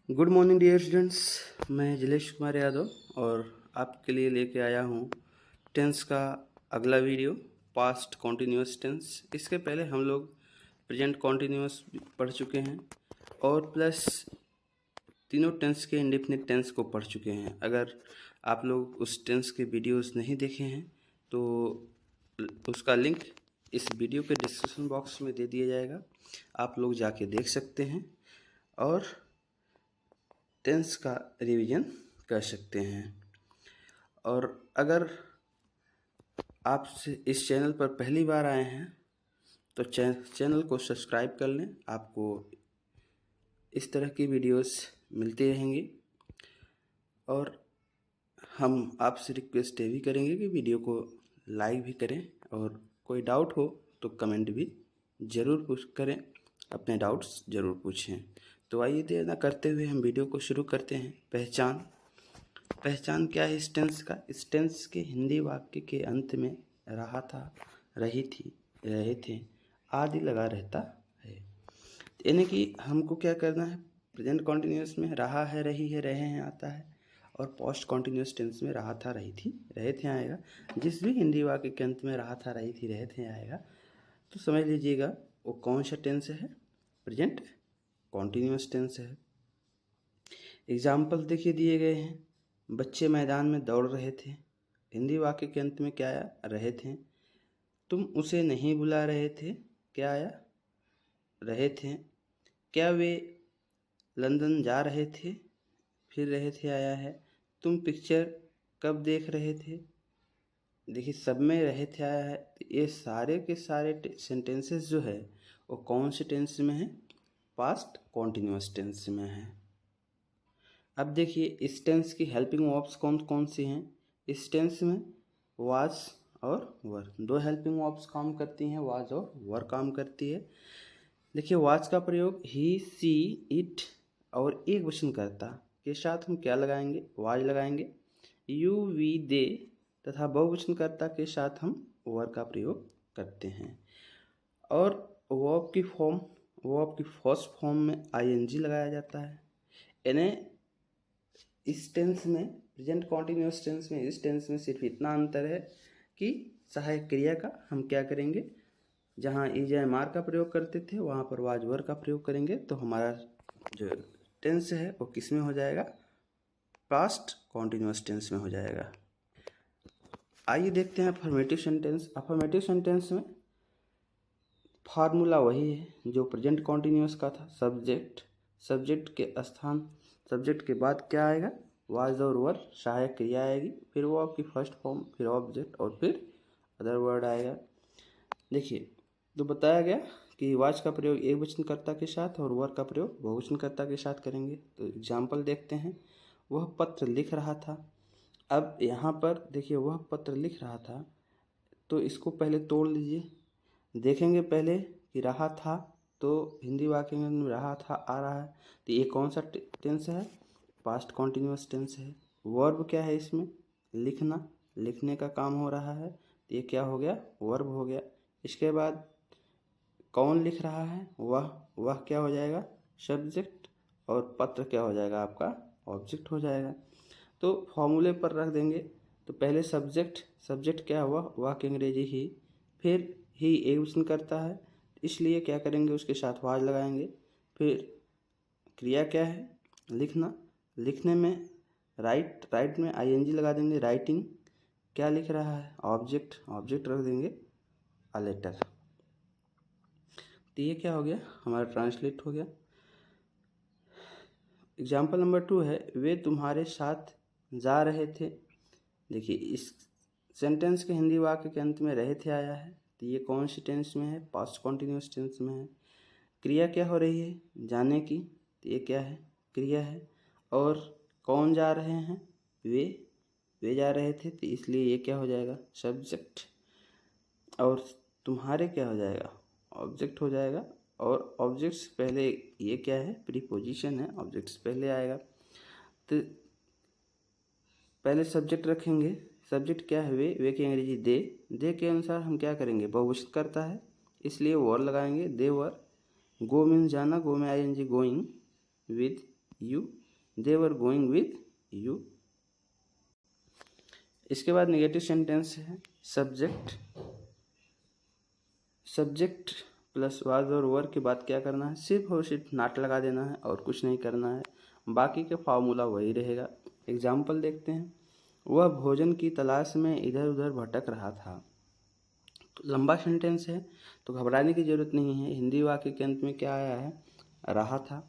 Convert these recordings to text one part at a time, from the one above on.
Good morning dear students. मैं जिलेश कुमार यादव और आपके लिए लेके आया हूँ टेंस का अगला वीडियो, पास्ट कॉन्टिन्यूस टेंस। इसके पहले हम लोग प्रेजेंट कॉन्टिन्यूस पढ़ चुके हैं और प्लस तीनों टेंस के इंडेफिनिट टेंस को पढ़ चुके हैं। अगर आप लोग उस टेंस के वीडियोस नहीं देखे हैं तो उसका लिंक इस वीडियो के डिस्क्रिप्शन बॉक्स में दे दिया जाएगा, आप लोग जाके देख सकते हैं और टेंस का रिवीजन कर सकते हैं। और अगर आप इस चैनल पर पहली बार आए हैं तो चैनल को सब्सक्राइब कर लें, आपको इस तरह की वीडियोस मिलती रहेंगी। और हम आपसे रिक्वेस्ट ये भी करेंगे कि वीडियो को लाइक भी करें और कोई डाउट हो तो कमेंट भी ज़रूर करें, अपने डाउट्स ज़रूर पूछें। तो आइए देर ना करते हुए हम वीडियो को शुरू करते हैं। पहचान क्या है इस टेंस का? इस टेंस के हिंदी वाक्य के अंत में रहा था, रही थी, रहे थे आदि लगा रहता है। यानी कि हमको क्या करना है, प्रेजेंट कॉन्टिन्यूस में रहा है, रही है, रहे हैं आता है और पोस्ट कॉन्टिन्यूस टेंस में रहा था, रही थी, रहे थे आएगा। जिस भी हिंदी वाक्य के अंत में रहा था, रही थी, रहे थे आएगा तो समझ लीजिएगा वो कौन सा टेंस है, प्रेजेंट कॉन्टिन्यूस टेंस है। एग्जाम्पल देखिए दिए गए हैं। बच्चे मैदान में दौड़ रहे थे, हिंदी वाक्य के अंत में क्या आया, रहे थे। तुम उसे नहीं बुला रहे थे, क्या आया, रहे थे। क्या वे लंदन जा रहे थे, फिर रहे थे आया है। तुम पिक्चर कब देख रहे थे, देखिए सब में रहे थे आया है। ये सारे के सारे सेंटेंसेस जो है वो कौन से टेंस में है, पास्ट कॉन्टिन्यूस टेंस में है। अब देखिए इस टेंस की हेल्पिंग वर्ब्स कौन कौन सी हैं। इस टेंस में वाज और वर, दो हेल्पिंग वर्ब्स काम करती हैं, वाज और वर काम करती है। देखिए वाज का प्रयोग ही, सी, इट और एक वचनकर्ता के साथ हम क्या लगाएंगे, वाज लगाएंगे। यू, वी, दे तथा बहुवचनकर्ता के साथ हम वर का प्रयोग करते हैं। और वर्ब की फर्स्ट फॉर्म में आईएनजी लगाया जाता है। यानी इस टेंस में, प्रेजेंट कॉन्टिन्यूस टेंस में, इस टेंस में सिर्फ इतना अंतर है कि सहायक क्रिया का हम क्या करेंगे, जहाँ इज या एम आर का प्रयोग करते थे वहाँ पर वाज वर का प्रयोग करेंगे तो हमारा जो टेंस है वो किस में हो जाएगा, पास्ट कॉन्टिन्यूस टेंस में हो जाएगा। आइए देखते हैं अफर्मेटिव सेंटेंस। अफर्मेटिव सेंटेंस में फार्मूला वही है जो प्रेजेंट कॉन्टिन्यूस का था। सब्जेक्ट के स्थान, सब्जेक्ट के बाद क्या आएगा, वाज और वर, सहायक क्रिया आएगी, फिर वो आपकी फर्स्ट फॉर्म, फिर ऑब्जेक्ट और फिर अदर वर्ड आएगा। देखिए तो बताया गया कि वाज का प्रयोग एक वचनकर्ता के साथ और वर का प्रयोग बहुवचनकर्ता के साथ करेंगे। तो एग्जाम्पल देखते हैं। वह पत्र लिख रहा था। अब यहाँ पर देखिए वह पत्र लिख रहा था, तो इसको पहले तोड़ लीजिए। देखेंगे पहले कि रहा था, तो हिंदी वाक्य में रहा था आ रहा है, तो ये कौन सा टेंस है, पास्ट कॉन्टिन्यूस टेंस है। वर्ब क्या है इसमें, लिखना, लिखने का काम हो रहा है, तो ये क्या हो गया, वर्ब हो गया। इसके बाद कौन लिख रहा है, वह क्या हो जाएगा, सब्जेक्ट, और पत्र क्या हो जाएगा आपका, ऑब्जेक्ट हो जाएगा। तो फॉर्मूले पर रख देंगे। तो पहले सब्जेक्ट क्या हुआ, वह की अंग्रेजी ही, फिर ही एक वचन करता है इसलिए क्या करेंगे, उसके साथ वाज लगाएंगे। फिर क्रिया क्या है, लिखना, लिखने में राइट में आईएनजी लगा देंगे, राइटिंग। क्या लिख रहा है, ऑब्जेक्ट रख देंगे, अ लेटर। तो ये क्या हो गया, हमारा ट्रांसलेट हो गया। एग्जाम्पल नंबर 2 है, वे तुम्हारे साथ जा रहे थे। देखिए इस सेंटेंस के हिंदी वाक्य के अंत में रहे थे आया है, तो ये कौन सी टेंस में है, पास्ट कॉन्टिन्यूस टेंस में है। क्रिया क्या हो रही है, जाने की, तो ये क्या है, क्रिया है। और कौन जा रहे हैं, वे जा रहे थे, तो इसलिए ये क्या हो जाएगा, सब्जेक्ट। और तुम्हारे क्या हो जाएगा, ऑब्जेक्ट हो जाएगा। और ऑब्जेक्ट से पहले ये क्या है, प्रीपोजिशन है, ऑब्जेक्ट से पहले आएगा। तो पहले सब्जेक्ट रखेंगे, सब्जेक्ट क्या है, वे की अंग्रेजी दे के अनुसार हम क्या करेंगे, बहुवचन करता है इसलिए वर लगाएंगे, दे वर। गो मीन्स जाना, गो में I N G going, with you, they were going with you। इसके बाद नेगेटिव सेंटेंस है सब्जेक्ट प्लस वाज और वर के बाद क्या करना है, सिर्फ और सिर्फ नॉट लगा देना है और कुछ नहीं करना है, बाकी का फार्मूला वही रहेगा। एग्जाम्पल देखते हैं, वह भोजन की तलाश में इधर उधर भटक रहा था। तो लंबा सेंटेंस है तो घबराने की ज़रूरत नहीं है। हिंदी वाक्य के अंत में क्या आया है, रहा था,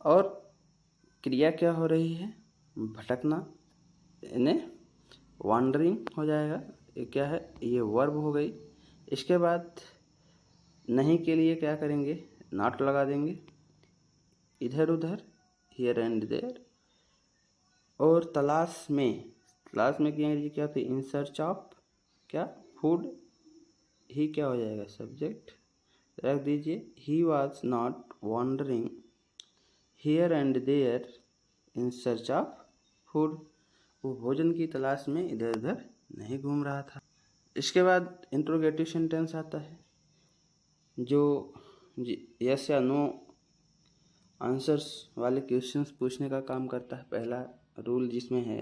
और क्रिया क्या हो रही है, भटकना, यानी वॉन्डरिंग हो जाएगा। ये क्या है, ये वर्ब हो गई। इसके बाद नहीं के लिए क्या करेंगे, नॉट लगा देंगे, इधर उधर, हियर एंड देयर। और तलाश में की अंग्रेजी क्या होती है, इन सर्च ऑफ क्या, फूड, ही क्या हो जाएगा, सब्जेक्ट रख दीजिए। He was not wondering here and there in search of food, वो भोजन की तलाश में इधर उधर नहीं घूम रहा था। इसके बाद इंट्रोगेटिव सेंटेंस आता है जो यस या नो आंसर्स वाले क्वेश्चंस पूछने का काम करता है। पहला रूल जिसमें है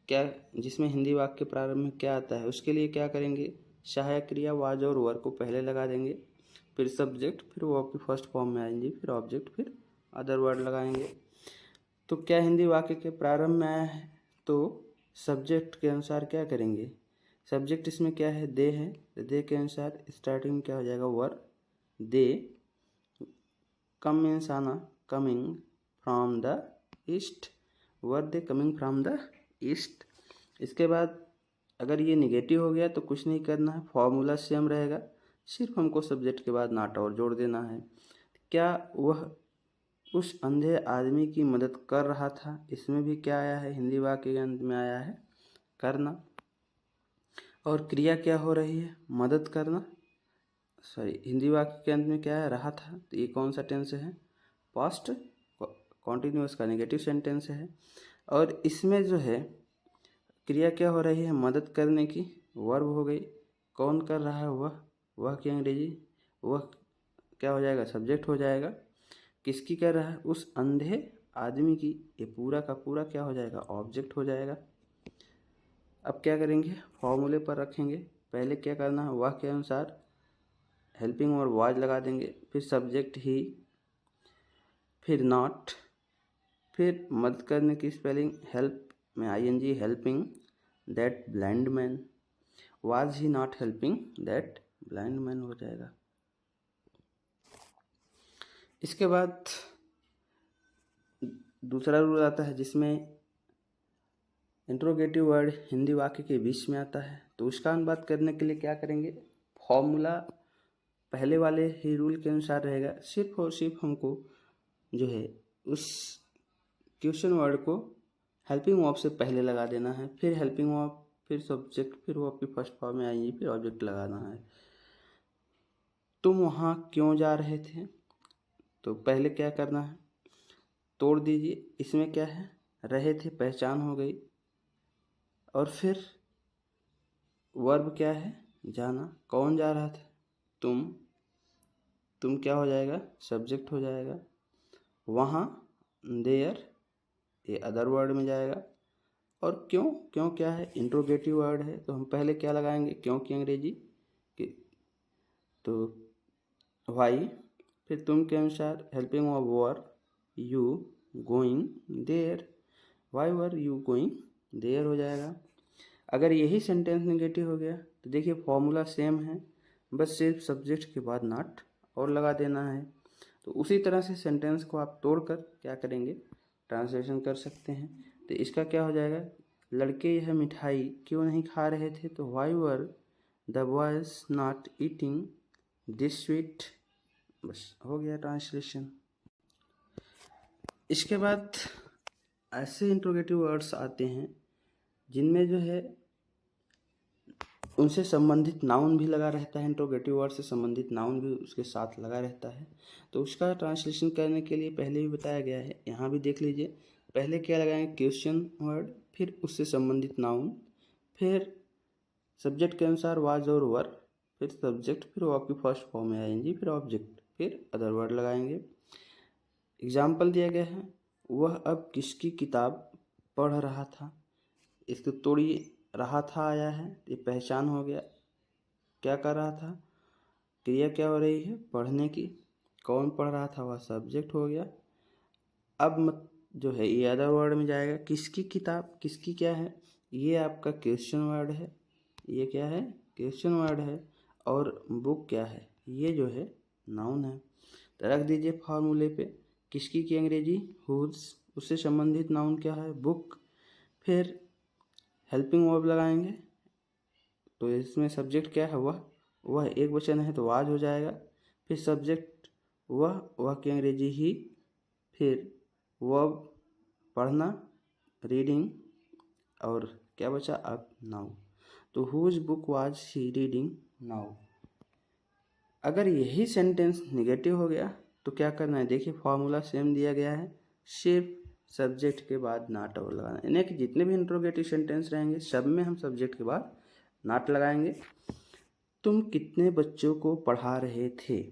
क्या, जिसमें हिंदी वाक्य के प्रारंभ में क्या आता है, उसके लिए क्या करेंगे, सहायक क्रिया वाज और वर को पहले लगा देंगे, फिर सब्जेक्ट, फिर वर्ब की फर्स्ट फॉर्म में आएंगे, फिर ऑब्जेक्ट, फिर अदर वर्ड लगाएंगे। तो क्या हिंदी वाक्य के प्रारंभ में आया है, तो सब्जेक्ट के अनुसार क्या करेंगे, सब्जेक्ट इसमें क्या है, दे है, तो दे के अनुसार स्टार्टिंग में क्या हो जाएगा, वर, दे कम मीन्स आना, coming from the east, were they coming from the east. इसके बाद अगर ये निगेटिव हो गया तो कुछ नहीं करना है, फॉर्मूला सेम रहेगा, सिर्फ हमको सब्जेक्ट के बाद नॉट और जोड़ देना है। क्या वह उस अंधे आदमी की मदद कर रहा था, इसमें भी क्या आया है, हिंदी वाक्य के अंत में आया है करना, और क्रिया क्या हो रही है, मदद करना, सॉरी हिंदी वाक्य के अंत में क्या है, रहा था, तो ये कौन सा टेंस है, पास्ट कॉन्टिन्यूअस का नेगेटिव सेंटेंस है। और इसमें जो है क्रिया क्या हो रही है, मदद करने की, वर्ब हो गई, कौन कर रहा है, वह की अंग्रेजी, वह क्या हो जाएगा, सब्जेक्ट हो जाएगा, किसकी कर रहा है, उस अंधे आदमी की, ये पूरा का पूरा क्या हो जाएगा, ऑब्जेक्ट हो जाएगा। अब क्या करेंगे, फॉर्मूले पर रखेंगे, पहले क्या करना है, वह के अनुसार हेल्पिंग और वाज लगा देंगे, फिर सब्जेक्ट ही, फिर नॉट, फिर मदद करने की स्पेलिंग हेल्प में I N G, helping that blind man, was he not helping that blind man हो जाएगा। इसके बाद दूसरा रूल आता है जिसमें इंट्रोगेटिव वर्ड हिंदी वाक्य के बीच में आता है, तो उसका अनुवाद करने के लिए क्या करेंगे, फॉर्मूला पहले वाले ही रूल के अनुसार रहेगा, सिर्फ और सिर्फ हमको जो है उस क्वेश्चन वर्ड को हेल्पिंग वर्ब से पहले लगा देना है, फिर हेल्पिंग वर्ब, फिर सब्जेक्ट, फिर वर्ब की फर्स्ट फॉर्म में आएंगी, फिर ऑब्जेक्ट लगाना है। तुम वहाँ क्यों जा रहे थे, तो पहले क्या करना है, तोड़ दीजिए, इसमें क्या है, रहे थे पहचान हो गई, और फिर वर्ब क्या है, जाना, कौन जा रहा था, तुम क्या हो जाएगा, सब्जेक्ट हो जाएगा, वहाँ देयर ये अदर वर्ड में जाएगा, और क्यों क्या है, इंट्रोगेटिव वर्ड है, तो हम पहले क्या लगाएंगे, क्यों की अंग्रेजी कि, तो वाई, फिर तुम के अनुसार helping of were, you going there, why were you going there हो जाएगा। अगर यही सेंटेंस नेगेटिव हो गया तो देखिए फॉर्मूला सेम है, बस सिर्फ सब्जेक्ट के बाद नॉट और लगा देना है। तो उसी तरह से सेंटेंस को आप तोड़कर क्या करेंगे, ट्रांसलेशन कर सकते हैं। तो इसका क्या हो जाएगा, लड़के यह मिठाई क्यों नहीं खा रहे थे, तो why were the boys not eating this sweet, बस हो गया ट्रांसलेशन। इसके बाद ऐसे इंट्रोगेटिव वर्ड्स आते हैं जिनमें जो है उनसे संबंधित नाउन भी लगा रहता है, इंट्रोगेटिव वर्ड से संबंधित नाउन भी उसके साथ लगा रहता है, तो उसका ट्रांसलेशन करने के लिए पहले भी बताया गया है, यहाँ भी देख लीजिए। पहले क्या लगाएंगे, क्वेश्चन वर्ड, फिर उससे संबंधित नाउन, फिर सब्जेक्ट के अनुसार वाज और वर, फिर सब्जेक्ट, फिर वर्ब की फर्स्ट फॉर्म में आएंगी, फिर ऑब्जेक्ट, फिर अदर वर्ड लगाएंगे। एग्जाम्पल दिया गया है, वह अब किसकी किताब पढ़ रहा था। इसको तोड़िए, रहा था आया है, ये पहचान हो गया। क्या कर रहा था, क्रिया क्या हो रही है, पढ़ने की। कौन पढ़ रहा था, वह सब्जेक्ट हो गया। अब मत जो है ये अदर वर्ड में जाएगा। किसकी किताब, किसकी क्या है, ये आपका क्वेश्चन वर्ड है। ये क्या है, क्वेश्चन वर्ड है। और बुक क्या है, ये जो है नाउन है। तो रख दीजिए फार्मूले पे। किसकी की अंग्रेजी हुज, उससे संबंधित नाउन क्या है, बुक। फिर हेल्पिंग वर्ब लगाएंगे, तो इसमें सब्जेक्ट क्या है, वह एक वचन है तो वाज हो जाएगा। फिर सब्जेक्ट वह की अंग्रेजी ही। फिर वर्ब पढ़ना, रीडिंग, और क्या बचा अब, नाउ। तो whose book was he reading now. अगर यही सेंटेंस निगेटिव हो गया तो क्या करना है, देखिए फॉर्मूला सेम दिया गया है, सिर्फ सब्जेक्ट के बाद नॉट और लगाना। यानी कि जितने भी इंट्रोगेटिव सेंटेंस रहेंगे सब में हम सब्जेक्ट के बाद नॉट लगाएंगे। तुम कितने बच्चों को पढ़ा रहे थे,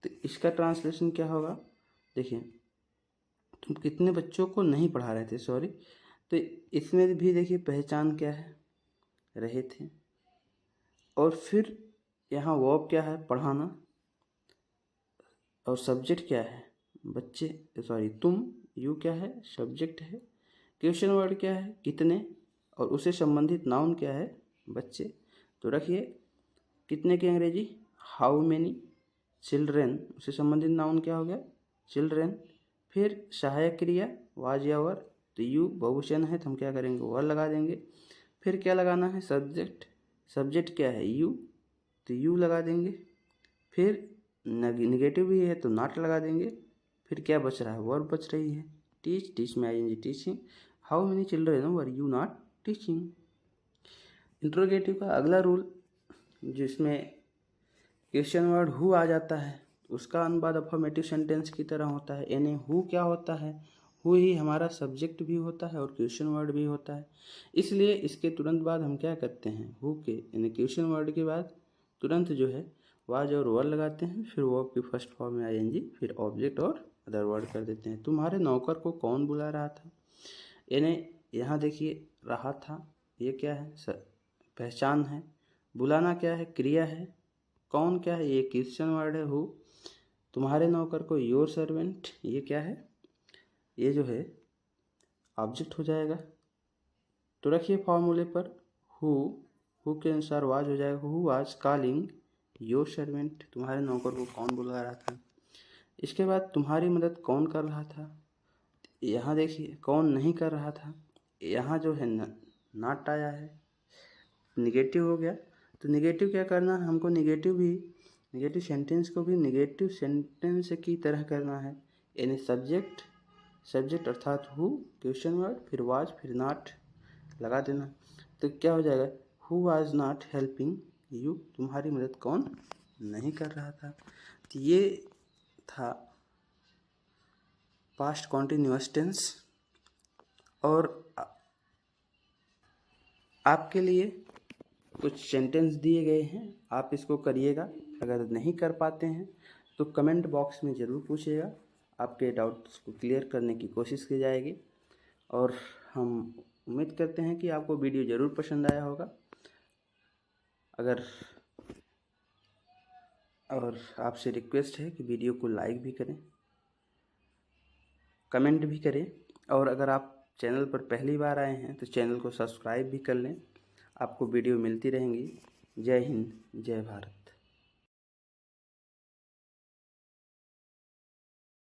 तो इसका ट्रांसलेशन क्या होगा, देखिए तुम कितने बच्चों को नहीं पढ़ा रहे थे, सॉरी। तो इसमें भी देखिए पहचान क्या है, रहे थे। और फिर यहाँ वर्ब क्या है, पढ़ाना, और सब्जेक्ट क्या है, बच्चे, सॉरी तुम, यू क्या है, सब्जेक्ट है। क्वेश्चन वर्ड क्या है, कितने, और उससे संबंधित नाउन क्या है, बच्चे। तो रखिए कितने की अंग्रेजी हाउ मेनी, चिल्ड्रेन, उससे संबंधित नाउन क्या हो गया, चिल्ड्रेन। फिर सहायक क्रिया वाज या वर, तो यू बहुवचन है तो हम क्या करेंगे, वर लगा देंगे। फिर क्या लगाना है, सब्जेक्ट, सब्जेक्ट क्या है, यू, तो यू लगा देंगे। फिर निगेटिव भी है तो नॉट लगा देंगे। फिर क्या बच रहा है, वर्ब बच रही है, टीच, टीच में आएंगे teaching. How many children were you not teaching. Interrogative का अगला रूल, जिसमें क्वेश्चन वर्ड हु आ जाता है, उसका अनुवाद अफर्मेटिव सेंटेंस की तरह होता है। यानी हु क्या होता है, हु ही हमारा सब्जेक्ट भी होता है और क्वेश्चन वर्ड भी होता है। इसलिए इसके तुरंत बाद हम क्या करते हैं, हु के यानी क्वेश्चन वर्ड के बाद तुरंत जो है वाज और वर लगाते हैं। फिर वर्ब की फर्स्ट फॉर्म में आईएनजी, फिर ऑब्जेक्ट और अदर वर्ड कर देते हैं। तुम्हारे नौकर को कौन बुला रहा था, यानी यहाँ देखिए रहा था, ये क्या है, पहचान है। बुलाना क्या है, क्रिया है। कौन क्या है, ये क्वेश्चन वर्ड है हु। तुम्हारे नौकर को योर सर्वेंट, ये क्या है, ये जो है ऑब्जेक्ट हो जाएगा। तो रखिए फॉर्मूले पर, हु के अनुसार वाज हो जाएगा, who was calling your servant, तुम्हारे नौकर को कौन बुला रहा था। इसके बाद तुम्हारी मदद कौन कर रहा था, यहाँ देखिए कौन नहीं कर रहा था, यहाँ जो है नॉट आया है, निगेटिव हो गया। तो निगेटिव क्या करना है हमको, निगेटिव सेंटेंस को भी निगेटिव सेंटेंस की तरह करना है। यानी सब्जेक्ट अर्थात हु, क्वेश्चन वर्ड, फिर वाज, फिर नॉट लगा देना। तो क्या हो जाएगा, who was not helping you, तुम्हारी मदद कौन नहीं कर रहा था। तो ये था पास्ट कॉन्टिन्यूअस टेंस। और आपके लिए कुछ सेंटेंस दिए गए हैं, आप इसको करिएगा। अगर नहीं कर पाते हैं तो कमेंट बॉक्स में ज़रूर पूछिएगा, आपके डाउट्स को क्लियर करने की कोशिश की जाएगी। और हम उम्मीद करते हैं कि आपको वीडियो ज़रूर पसंद आया होगा। और आपसे रिक्वेस्ट है कि वीडियो को लाइक भी करें, कमेंट भी करें। और अगर आप चैनल पर पहली बार आए हैं तो चैनल को सब्सक्राइब भी कर लें, आपको वीडियो मिलती रहेंगी। जय हिंद, जय भारत।